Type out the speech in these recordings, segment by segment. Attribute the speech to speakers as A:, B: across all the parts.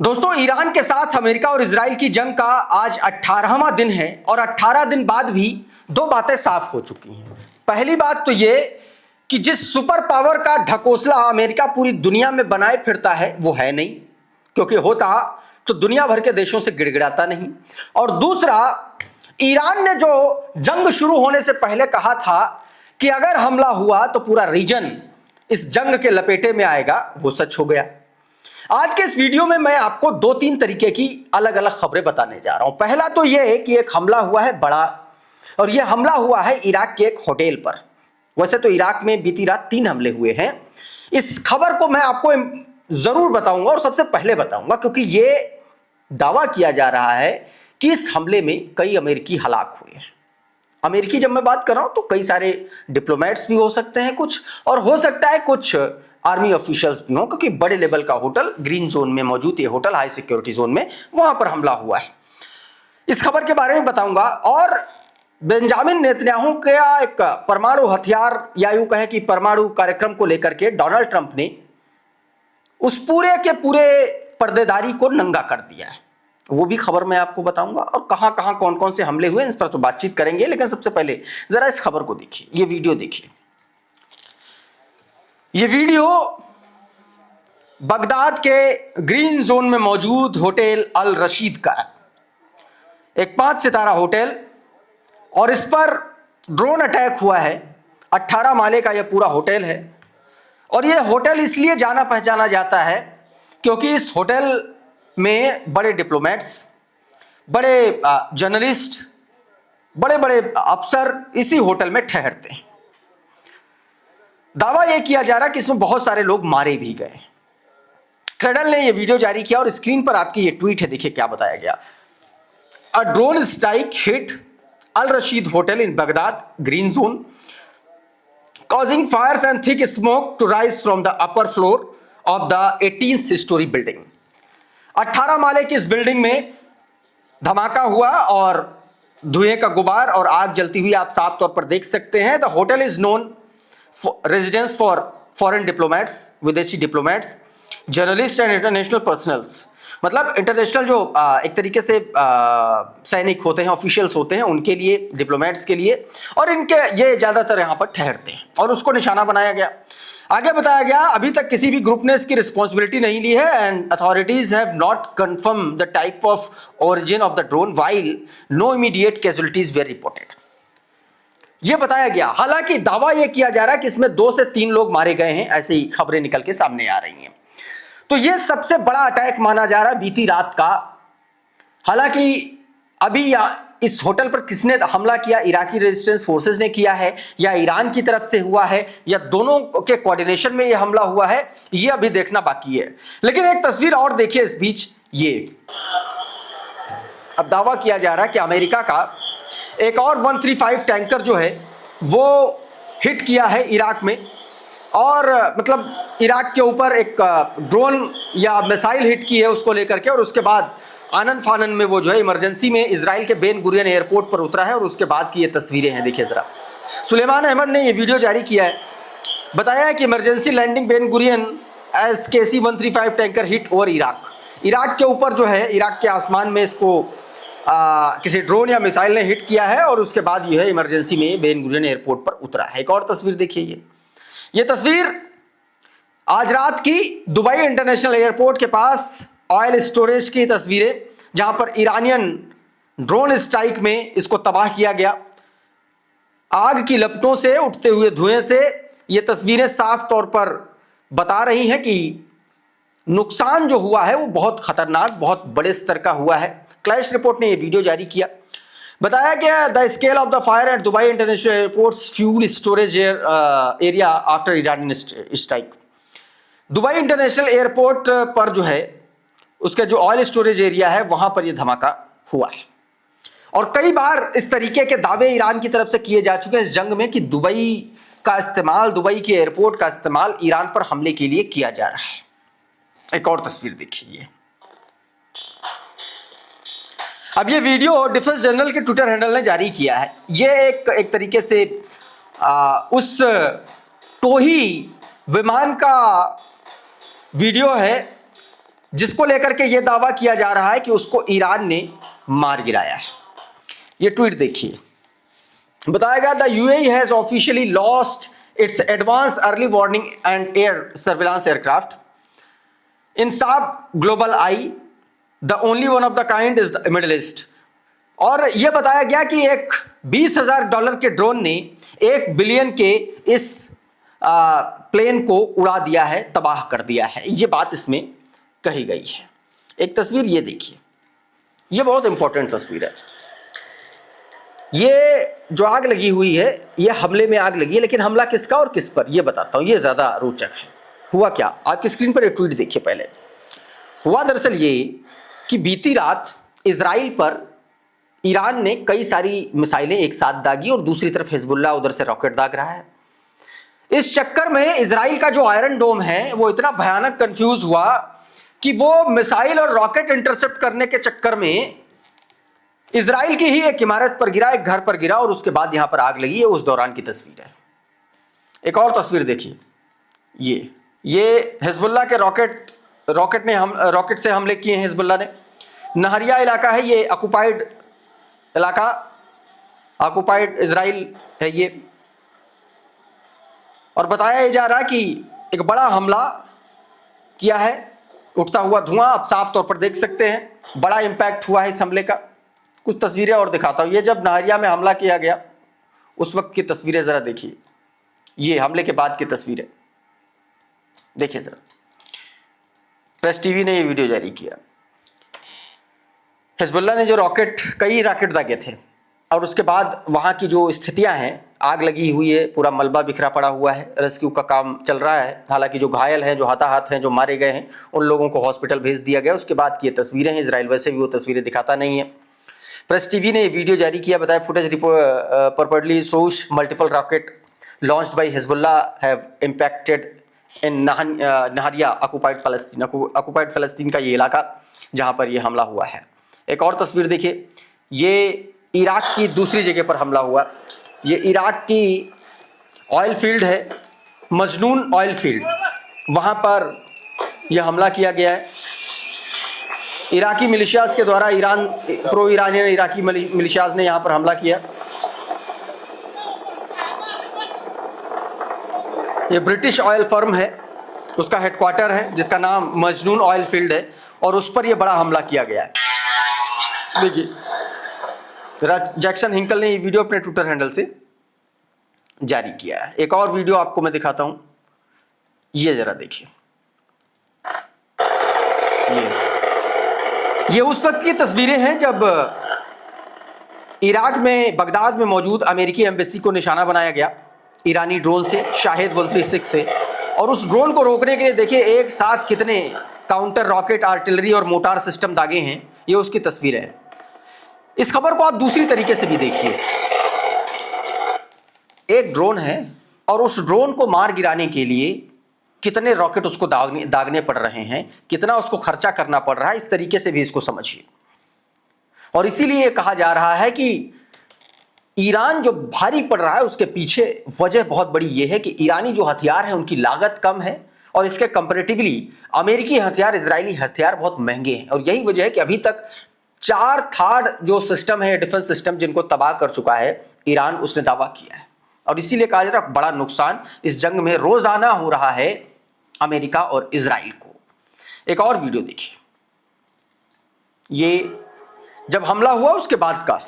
A: दोस्तों, ईरान के साथ अमेरिका और इजराइल की जंग का आज 18वां दिन है और 18 दिन बाद भी दो बातें साफ हो चुकी हैं। पहली बात तो ये कि जिस सुपर पावर का ढकोसला अमेरिका पूरी दुनिया में बनाए फिरता है वो है नहीं, क्योंकि होता तो दुनिया भर के देशों से गिड़गिड़ाता नहीं। और दूसरा, ईरान ने जो जंग शुरू होने से पहले कहा था कि अगर हमला हुआ तो पूरा रीजन इस जंग के लपेटे में आएगा, वो सच हो गया। आज के इस वीडियो में मैं आपको दो तीन तरीके की अलग अलग खबरें बताने जा रहा हूं। पहला तो यह है कि एक हमला हुआ है बड़ा, और यह हमला हुआ है इराक के एक होटल पर। वैसे तो इराक में बीती रात 3 हमले हुए हैं। इस खबर को मैं आपको जरूर बताऊंगा और सबसे पहले बताऊंगा, क्योंकि यह दावा किया जा रहा है कि इस हमले में कई अमेरिकी हलाक हुए हैं। अमेरिकी जब मैं बात कर रहा हूं तो कई सारे डिप्लोमेट्स भी हो सकते हैं कुछ, और हो सकता है कुछ आर्मी ऑफिशियल्स भी हों, क्योंकि बड़े लेवल का होटल, ग्रीन जोन में मौजूद ये होटल, हाई सिक्योरिटी जोन में, वहां पर हमला हुआ है। इस खबर के बारे में बताऊंगा। और बेंजामिन नेतन्याहू का एक परमाणु हथियार या यूं कहें कि परमाणु कार्यक्रम को लेकर के डोनाल्ड ट्रंप ने उस पूरे के पूरे पर्देदारी को नंगा कर दिया है, वो भी खबर मैं आपको बताऊंगा। और कहां कहां कौन कौन से हमले हुए इस पर तो बातचीत करेंगे, लेकिन सबसे पहले जरा इस खबर को देखिए, ये वीडियो देखिए। ये वीडियो बगदाद के ग्रीन जोन में मौजूद होटल अल रशीद का है, एक 5 सितारा होटल, और इस पर ड्रोन अटैक हुआ है। 18 माले का यह पूरा होटल है, और यह होटल इसलिए जाना पहचाना जाता है क्योंकि इस होटल में बड़े डिप्लोमेट्स, बड़े जर्नलिस्ट, बड़े बड़े अफसर इसी होटल में ठहरते हैं। दावा यह किया जा रहा है कि इसमें बहुत सारे लोग मारे भी गए। क्रेडल ने यह वीडियो जारी किया और स्क्रीन पर आपकी यह ट्वीट है, देखिए क्या बताया गया। A drone strike hit Al Rashid hotel in Baghdad green zone, causing fires and thick smoke to rise from the upper floor of the 18th story building। 18 माले की इस बिल्डिंग में धमाका हुआ और धुएं का गुबार और आग जलती हुई आप साफ तौर पर देख सकते हैं। The hotel is known residence for foreign diplomats, विदेशी diplomats, journalist and international personals. मतलब इंटरनेशनल जो एक तरीके से सैनिक होते हैं, ऑफिशियल्स होते हैं, उनके लिए, डिप्लोमेट्स के लिए, और इनके ये ज्यादातर यहाँ पर ठहरते हैं, और उसको निशाना बनाया गया। आगे बताया गया, अभी तक किसी भी ग्रुप ने इसकी रिस्पॉन्सिबिलिटी नहीं ली है, and authorities have not confirm the type of origin of the drone while no immediate casualties were reported. यह बताया गया। हालांकि दावा यह किया जा रहा है कि इसमें 2 से 3 लोग मारे गए हैं, ऐसे ही खबरें निकल के सामने आ रही हैं। तो यह सबसे बड़ा अटैक माना जा रहा है बीती रात का। हालांकि अभी इस होटल पर किसने हमला किया, इराकी रेजिस्टेंस फोर्सेस ने किया है या ईरान की तरफ से हुआ है या दोनों के कोऑर्डिनेशन में यह हमला हुआ है, यह अभी देखना बाकी है। लेकिन एक तस्वीर और देखिए इस बीच। ये अब दावा किया जा रहा है कि अमेरिका का एक और 135 टैंकर जो है वो हिट किया है इराक में, और मतलब इराक के ऊपर एक ड्रोन या मिसाइल हिट की है उसको लेकर के, और उसके बाद आनन फानन में वो जो है इमरजेंसी में इजराइल के बेन गुरियन एयरपोर्ट पर उतरा है। और उसके बाद की ये तस्वीरें हैं, देखिए जरा। सुलेमान अहमद ने ये वीडियो जारी किया है, बताया है कि emergency landing Ben Gurion as KC-135 tanker hit over Iraq. Iraq के ऊपर जो है, इराक के आसमान में इसको किसी ड्रोन या मिसाइल ने हिट किया है, और उसके बाद ये है इमरजेंसी में बेन गुरियन एयरपोर्ट पर उतरा है। एक और तस्वीर देखिए, ये तस्वीर आज रात की दुबई इंटरनेशनल एयरपोर्ट के पास ऑयल स्टोरेज की तस्वीरें, जहां पर ईरानियन ड्रोन स्ट्राइक में इसको तबाह किया गया। आग की लपटों से, उठते हुए धुएं से ये तस्वीरें साफ तौर पर बता रही हैं कि नुकसान जो हुआ है वो बहुत खतरनाक, बहुत बड़े स्तर का हुआ है। क्लैश रिपोर्ट ने यह वीडियो जारी किया। बताया गया, the scale of the fire eight Dubai international airports fuel storage area after Iranian strike. Dubai international airport पर जो है उसका जो ऑयल स्टोरेज एरिया है वहां पर यह धमाका हुआ है। और कई बार इस तरीके के दावे ईरान की तरफ से किए जा चुके हैं इस जंग में कि दुबई का इस्तेमाल, दुबई के एयरपोर्ट का इस्तेमाल ईरान पर हमले के लिए किया जा रहा है। एक और तस्वीर देखिए। अब ये वीडियो डिफेंस जनरल के ट्विटर हैंडल ने जारी किया है। ये एक तरीके से उस टोही विमान का वीडियो है जिसको लेकर के ये दावा किया जा रहा है कि उसको ईरान ने मार गिराया है। ये ट्वीट देखिए, बताया गया the UAE has officially lost its advance early warning and air surveillance aircraft in Saab GlobalEye, the only one of the kind is the Middle East. और यह बताया गया कि एक $20,000 के ड्रोन ने 1 बिलियन के इस प्लेन को उड़ा दिया है, तबाह कर दिया है। ये बात इसमें कही गई है। एक तस्वीर ये देखिए, ये बहुत इंपॉर्टेंट तस्वीर है। ये जो आग लगी हुई है, ये हमले में आग लगी है, लेकिन हमला किसका और किस पर, ये बताता हूं, ये ज्यादा रोचक है। हुआ क्या, आपकी स्क्रीन पर एक ट्वीट देखिए। पहले हुआ दरअसल ये कि बीती रात इजराइल पर ईरान ने कई सारी मिसाइलें एक साथ दागी और दूसरी तरफ हिजबुल्लाह उधर से रॉकेट दाग रहा है। इस चक्कर में इजराइल का जो आयरन डोम है वो इतना भयानक कंफ्यूज हुआ कि वो मिसाइल और रॉकेट इंटरसेप्ट करने के चक्कर में इजराइल की ही एक इमारत पर गिरा, एक घर पर गिरा और उसके बाद यहां पर आग लगी है। उस दौरान की तस्वीर है। एक और तस्वीर देखिए, ये हिजबुल्लाह के रॉकेट से हमले किए हैं हिजबुल्लाह ने। नहरिया इलाका है ये, ऑक्युपाइड इलाका, ऑक्युपाइड इजराइल है ये। और बताया जा रहा है कि एक बड़ा हमला किया है, उठता हुआ धुआं आप साफ तौर पर देख सकते हैं। बड़ा इंपैक्ट हुआ है इस हमले का। कुछ तस्वीरें और दिखाता हूं। ये जब नहरिया में हमला किया गया उस वक्त की तस्वीरें जरा देखिए। ये हमले के बाद की तस्वीरें देखिए जरा। प्रेस टीवी ने ये वीडियो जारी किया। हिजबुल्लाह ने जो कई रॉकेट दागे थे और उसके बाद वहां की जो स्थितियां हैं, आग लगी हुई है, पूरा मलबा बिखरा पड़ा हुआ है, रेस्क्यू का काम चल रहा है। हालांकि जो घायल हैं, जो हताहत हैं, जो मारे गए हैं, उन लोगों को हॉस्पिटल भेज दिया गया। उसके बाद की ये तस्वीरें हैं। इजराइल वैसे भी वो तस्वीरें दिखाता नहीं है। प्रेस टीवी ने वीडियो जारी किया। बताया footage purportedly shows multiple rocket launched by Hezbollah have impacted in Nahariya occupied फलस्तीन का ये इलाका जहां पर ये हमला हुआ है। एक और तस्वीर देखिए, ये इराक की दूसरी जगह पर हमला हुआ। ये इराक की ऑयल फील्ड है, मजनून ऑयल फील्ड, वहां पर यह हमला किया गया है। इराकी मिलिशियाज के द्वारा प्रो ईरानियन इराकी मिलिशियाज ने यहां पर हमला किया। ये ब्रिटिश ऑयल फर्म है, उसका हेडक्वार्टर है जिसका नाम मजनून ऑयल फील्ड है और उस पर यह बड़ा हमला किया गया है। देखिए जैक्सन हिंकल ने ये वीडियो अपने ट्विटर हैंडल से जारी किया है। एक और वीडियो आपको मैं दिखाता हूं, ये जरा देखिए। ये उस वक्त की तस्वीरें हैं जब इराक में बगदाद में मौजूद अमेरिकी एम्बेसी को निशाना बनाया गया ईरानी ड्रोन से, शाहिद 136 से। और उस ड्रोन को रोकने के लिए देखिए एक साथ कितने काउंटर रॉकेट, आर्टिलरी और मोटार सिस्टम दागे हैं। ये उसकी तस्वीरें हैं। इस खबर को आप दूसरी तरीके से भी देखिए। एक ड्रोन है और उस ड्रोन को मार गिराने के लिए कितने रॉकेट उसको दागने पड़ रहे हैं, कितना उसको खर्चा करना पड़ रहा है, इस तरीके से भी इसको समझिए। और इसीलिए कहा जा रहा है कि ईरान जो भारी पड़ रहा है उसके पीछे वजह बहुत बड़ी यह है कि ईरानी जो हथियार हैं उनकी लागत कम है और इसके कंपैरेटिवली अमेरिकी हथियार, इजरायली हथियार बहुत महंगे हैं। और यही वजह है कि अभी तक 4 थार्ड जो सिस्टम है, डिफेंस सिस्टम, जिनको तबाह कर चुका है ईरान, उसने दावा किया है। और इसीलिए कहा जा रहा है बड़ा नुकसान इस जंग में रोजाना हो रहा है अमेरिका और इजराइल को। एक और वीडियो देखिए, ये जब हमला हुआ उसके बाद का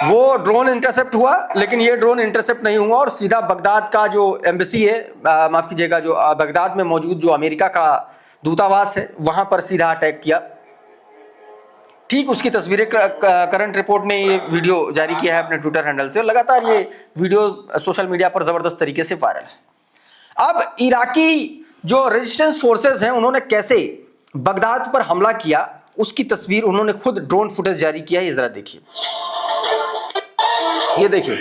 A: वो ड्रोन इंटरसेप्ट हुआ, लेकिन ये ड्रोन इंटरसेप्ट नहीं हुआ और सीधा बगदाद का जो एम्बेसी है, माफ कीजिएगा, जो बगदाद में मौजूद जो अमेरिका का दूतावास है वहां पर सीधा अटैक किया। ठीक उसकी तस्वीरें करंट रिपोर्ट ने ये वीडियो जारी किया है अपने ट्विटर हैंडल से और लगातार ये वीडियो सोशल मीडिया पर जबरदस्त तरीके से वायरल है। अब इराकी जो रेजिस्टेंस फोर्सेस हैं उन्होंने कैसे बगदाद पर हमला किया उसकी तस्वीर उन्होंने खुद ड्रोन फुटेज जारी किया है। जरा देखिए, ये देखिए,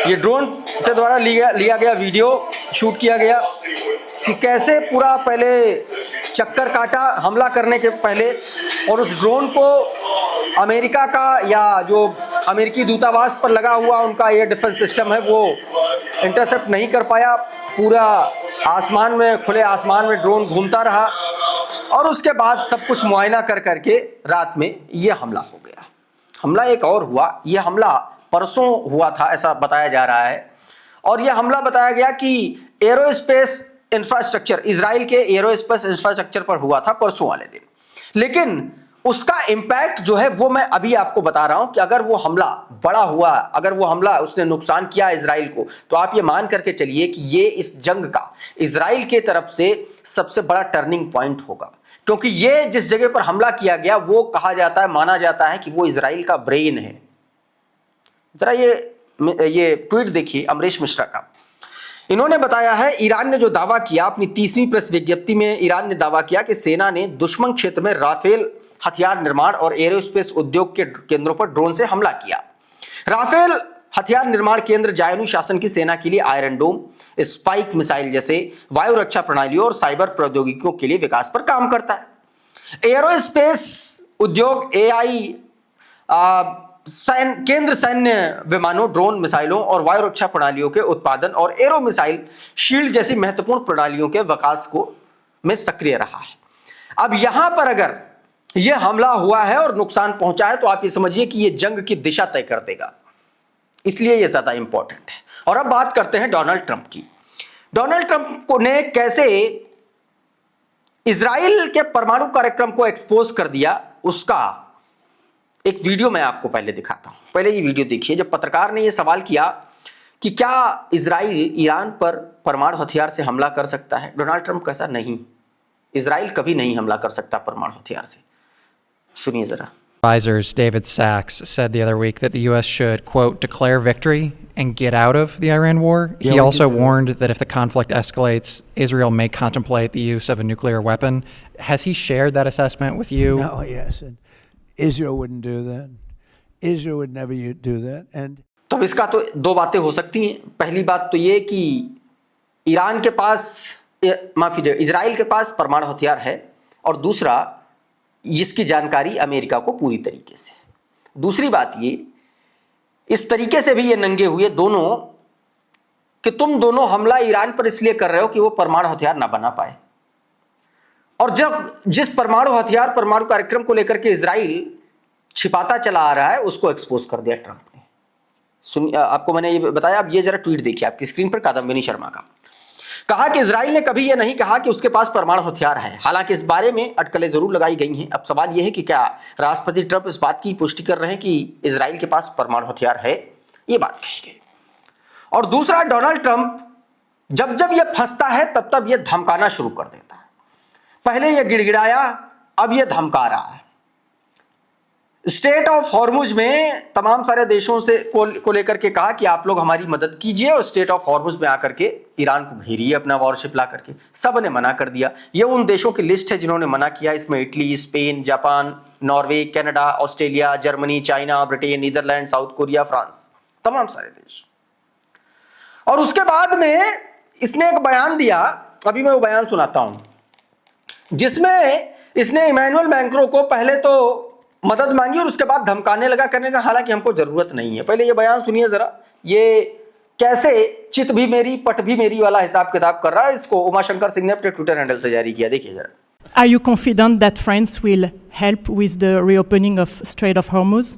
A: ये ड्रोन के द्वारा लिया गया वीडियो शूट किया गया कि कैसे पूरा पहले चक्कर काटा हमला करने के पहले और उस ड्रोन को अमेरिका का या जो अमेरिकी दूतावास पर लगा हुआ उनका एयर डिफेंस सिस्टम है वो इंटरसेप्ट नहीं कर पाया। पूरा आसमान में, खुले आसमान में ड्रोन घूमता रहा और उसके बाद सब कुछ मुआयना कर करके रात में ये हमला हो गया। हमला एक और हुआ, ये हमला परसों हुआ था ऐसा बताया जा रहा है, और यह हमला बताया गया कि एरोस्पेस इंफ्रास्ट्रक्चर, इजराइल के एरोस्पेस इंफ्रास्ट्रक्चर पर हुआ था परसों वाले दिन। लेकिन उसका इंपैक्ट जो है वो मैं अभी आपको बता रहा हूं कि अगर वो हमला बड़ा हुआ, अगर वो हमला उसने नुकसान किया इजराइल को, तो आप ये मान करके चलिए कि ये इस जंग का इजराइल के तरफ से सबसे बड़ा टर्निंग पॉइंट होगा। क्योंकि ये जिस जगह पर हमला किया गया वो कहा जाता है, माना जाता है कि वो इजराइल का ब्रेन है। जरा ये ट्वीट देखिए अमरीश मिश्रा का। इन्होंने बताया है, ईरान ने जो दावा किया अपनी 30वीं प्रेस विज्ञप्ति में, ईरान ने दावा किया कि सेना ने दुश्मन क्षेत्र में राफेल हथियार निर्माण और एरोस्पेस उद्योग के केंद्रों पर ड्रोन से हमला किया। राफेल हथियार निर्माण केंद्र जायनू शासन की सेना के लिए आयरन डोम, स्पाइक मिसाइल जैसे वायु रक्षा प्रणालियों और साइबर प्रौद्योगिकियों के लिए विकास पर काम करता है। एरोस्पेस उद्योग एआई केंद्र सैन्य विमानों, ड्रोन, मिसाइलों और वायु रक्षा प्रणालियों के उत्पादन और एरो मिसाइल शील्ड जैसी महत्वपूर्ण प्रणालियों के विकास को में सक्रिय रहा है। अब यहां पर अगर यह हमला हुआ है और नुकसान पहुंचा है तो आप ये समझिए कि यह जंग की दिशा तय कर देगा, इसलिए यह ज्यादा इंपॉर्टेंट है। और अब बात करते हैं डोनाल्ड ट्रंप की। डोनाल्ड ट्रंप ने कैसे इजराइल के परमाणु कार्यक्रम को एक्सपोज कर दिया, उसका एक वीडियो मैं आपको पहले दिखाता हूं। पहले ये वीडियो देखिए। जब पत्रकार ने यह सवाल किया कि क्या इजराइल ईरान पर परमाणु हथियार से हमला कर सकता है, डोनाल्ड ट्रंप कैसा, नहीं, इजराइल कभी नहीं हमला कर सकता परमाणु हथियार से। सुनिए जरा।
B: Advisors David Sachs said the other week that the U.S. should, quote, declare victory and get out of the Iran war.
C: Yeah,
B: he also warned that if the conflict escalates, Israel may contemplate the use of a nuclear weapon. Has he shared that assessment with you?
C: No, yes. And Israel wouldn't do that. Israel would never do that. And
A: तो इसका तो दो बातें हो सकती हैं। पहली बात तो ये कि ईरान के पास, माफी दे, इजराइल के पास परमाणु हथियार है, और दूसरा इसकी जानकारी अमेरिका को पूरी तरीके से। दूसरी बात ये, इस तरीके से भी ये नंगे हुए दोनों कि तुम दोनों हमला ईरान पर इसलिए कर रहे हो कि वो परमाणु हथियार ना बना पाए। और जब जिस परमाणु हथियार, परमाणु कार्यक्रम को लेकर के इजराइल छिपाता चला आ रहा है, उसको एक्सपोज कर दिया ट्रंप ने। सुनिए, आपको मैंने ये बताया। अब ये जरा ट्वीट देखिए आपकी स्क्रीन पर, कादम्बिनी शर्मा का। कहा कि इजराइल ने कभी यह नहीं कहा कि उसके पास परमाणु हथियार है। हालांकि इस बारे में अटकलें जरूर लगाई गई हैं। अब सवाल यह है कि क्या राष्ट्रपति ट्रंप इस बात की पुष्टि कर रहे हैं कि इजराइल के पास परमाणु हथियार है, ये बात कही गई। और दूसरा, डोनाल्ड ट्रंप जब जब यह फंसता है तब तब यह धमकाना शुरू कर देता है। पहले यह गिड़गिड़ाया, अब यह धमका रहा है। स्टेट ऑफ हॉर्मुज में तमाम सारे देशों से को लेकर के कहा कि आप लोग हमारी मदद कीजिए, और स्टेट ऑफ हॉर्मुज में आकर के ईरान को घेरिए अपना वॉरशिप ला करके। सब ने मना कर दिया। ये उन देशों की लिस्ट है जिन्होंने मना किया। इसमें Italy, Spain, Japan, Norway, Canada, Australia, Germany, China, Britain, Netherland, South Korea, France, तमाम सारे देश। और उसके बाद में इसने एक बयान दिया, अभी मैं वो बयान सुनाता हूं, जिसमें इसने इमैनुअल मैक्रों को पहले तो मदद मांगी और उसके बाद धमकाने लगा करने का, हालांकि हमको जरूरत नहीं है। पहले ये बयान सुनिए जरा, ये कैसे चित भी मेरी पट भी मेरी वाला हिसाब किताब कर रहा है। इसको उमाशंकर सिंह ने अपने ट्विटर हैंडल से जारी किया, देखिए जरा।
D: Are you confident that France will help with the reopening of Strait of Hormuz?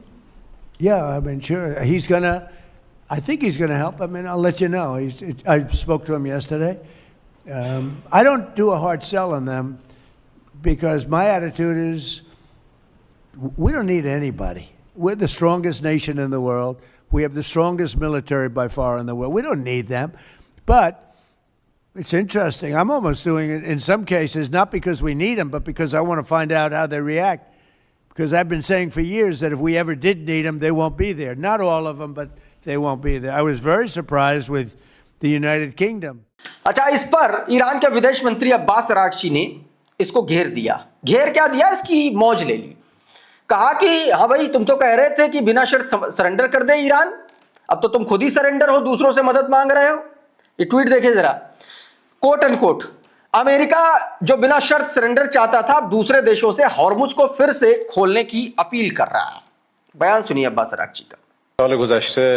C: yeah, I mean, sure, I think he's gonna help. I mean, I'll let you know. I spoke to him yesterday. I don't do a hard sell on them because my attitude is, we don't need anybody. We're the strongest nation in the world. We have the strongest military by far in the world. We don't need them. But it's interesting. I'm almost doing it in some cases, not because we need them, but because I want to find out how they react. Because I've been saying for years that if we ever did need them, they won't be there. Not all of them, but they won't be there. I was very surprised with the United Kingdom.
A: अच्छा, इस पर Iran के विदेश मंत्री Abbas Araghchi ने इसको घेर दिया। घेर क्या दिया, इसकी मौज ले ली। कहा कि हाँ भाई, तुम तो कह रहे थे कि बिना शर्त सरेंडर कर दे ईरान, अब तो तुम खुद ही सरेंडर हो, दूसरों से मदद मांग रहे हो। ये ट्वीट देखे जरा, कोट एंड कोट, अमेरिका जो बिना शर्त सरेंडर चाहता था, अब दूसरे देशों से हॉर्मुज को फिर से खोलने की अपील कर रहा है। बयान सुनिए अब्बास अरागची का।
E: साल गुज़श्ते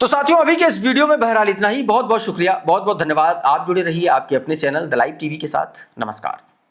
A: तो साथियों, अभी के इस वीडियो में बहरहाल इतना ही. बहुत बहुत शुक्रिया, बहुत बहुत धन्यवाद. आप जुड़े रहिए आपके अपने चैनल द लाइव टीवी के साथ. नमस्कार.